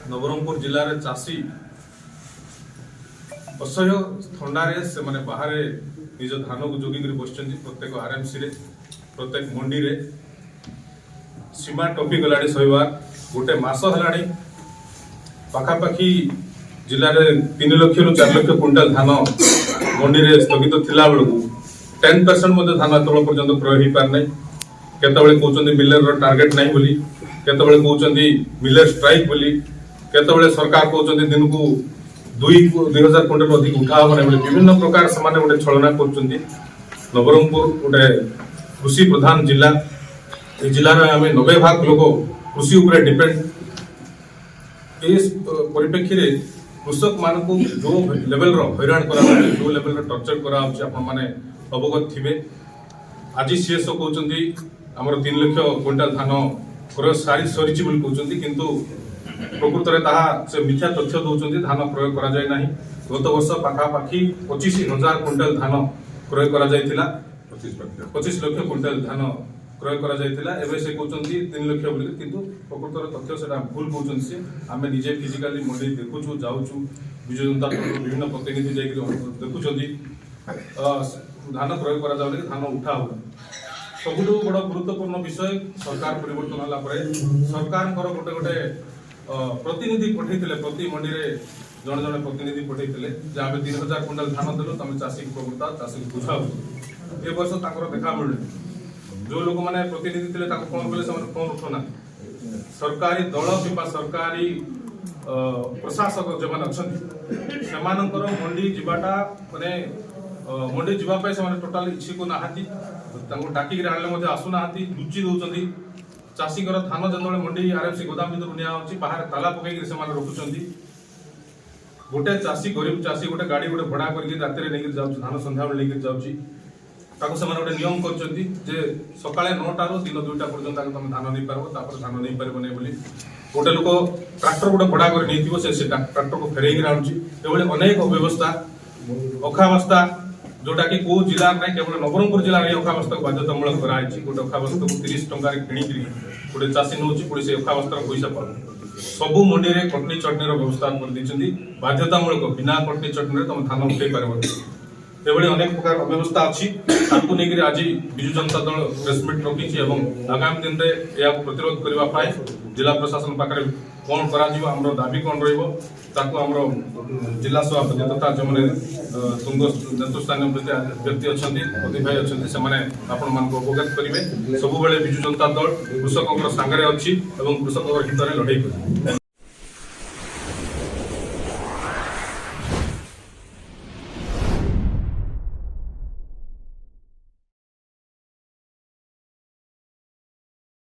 नवरंगपुर जिले में चाषी असह्य थंडारे से माने बाहर निज धान को जोगिक बस प्रत्येक आरएमसी रे प्रत्येक मंडी रे सीमा टपी गला सहबार गोटे मस है पखापाखि जिले में 3 लाख रु 4 लाख क्विंटाल धान मंडी रे स्थगित थिला बेलू 10% धान तौल पर्यंत क्रय हो पार ना केतबेले कहते मिलर टार्गेट नहीं बोली केतबेले कहते मिलर स्ट्राइक बोली केतबेले सरकार कहते दिन को 2000 क्विंटाल अधिक उठा हम विभिन्न प्रकार से गोटे छलना कर नवरंगपुर गोटे कृषि प्रधान जिला ये जिले में आम 90% लोग कृषि उपर डिपेंड इस परिप्रेक्षी में कृषक मान को जो लेवल हैरान करा जो लेवल टर्चर करा अवगत थे आज सीएसओ कहते आमर 3 लाख क्विंटाल धान क्रय सरी कहते किंतु प्रकृत में से मिथ्या तथ्य दौरान धान क्रय करा जाए ना गत वर्ष पखापाखि 25,000 क्विंटाल धान क्रय करा 25 लाख क्विंटाल धान क्रय करा एवं से कहते 3 लाख बोली किंतु प्रकृत तथ्य से भूल कहते से आम निजे फिजिकाली मंडी देखुचु जाऊँ विजु जनता दल विभिन्न प्रतिनिधि जाकर देखुं धान क्रय करा धान उठा हो सबुठ बड़ गुरुत्वपूर्ण विषय सरकार परिवर्तन होला सरकार गोटे गोटे प्रतिनिधि पठे प्रति मंडी में जड़े जड़े प्रतिनिधि पठे आम 3000 क्विंटाल धान देलु तुम चाषी को प्रभुता चाषी को बुझाओ ए वर्ष देखा मिलूँ जो लोक मैंने प्रतिनिधि थे फोन कले फोन उठुना सरकारी दल कि सरकारी प्रशासक जो मैंने अच्छा मंडी जावाटा माने मंडी जावाई से टोटाल इच्छुक नहांती डाकिक आने आसुना लुचि दौरान चाषी धान जो मंडी आरएमसी गोदाम भर नि बाहर ताला पकई रखुंट गोटे चाषी गरीब चाषी गोटे गाड़ी गोटे भड़ा करके रात नहीं धान संध्या बेले नहीं जाऊँगी गोटे नियम कर सका 9टा रू दिन 2टा पर्यटन तुम धान नहीं पार धान नहीं पार बोली गोटे लोक ट्राक्टर गोटे भड़ा कर ट्राक्टर को फेर आनुची अनेक अव्यवस्था अखावस्था जोटा कि कौ जिला ना केवल नवरंगपुर जिले में अखावस्था को बाध्यतामूलक कराई गोटे अखावस्था को 30 टंका किणी गोटे चाषी नौ पुणी से अखावस्था पैसा पाऊ सबू मंडी में कटनी चटनी व्यवस्था कर बाध्यतामूलक बिना कटनी चटनी तुम धान उठे पार अनेक प्रकार अव्यवस्था अच्छी आज विजु जनता दल प्रेसमिट रखी आगामी दिन में यह प्रतिरोध करने जिला प्रशासन पाखे कौन कर दाबी कौन रमर जिला सभापति तथा जो मैंने तुंग नेतृस्थानीय व्यक्ति अच्छा भाई अच्छा से अवगत करेंगे सब विजु जनता दल कृषकों सांगे अच्छी कृषकों हित में लड़ाई कर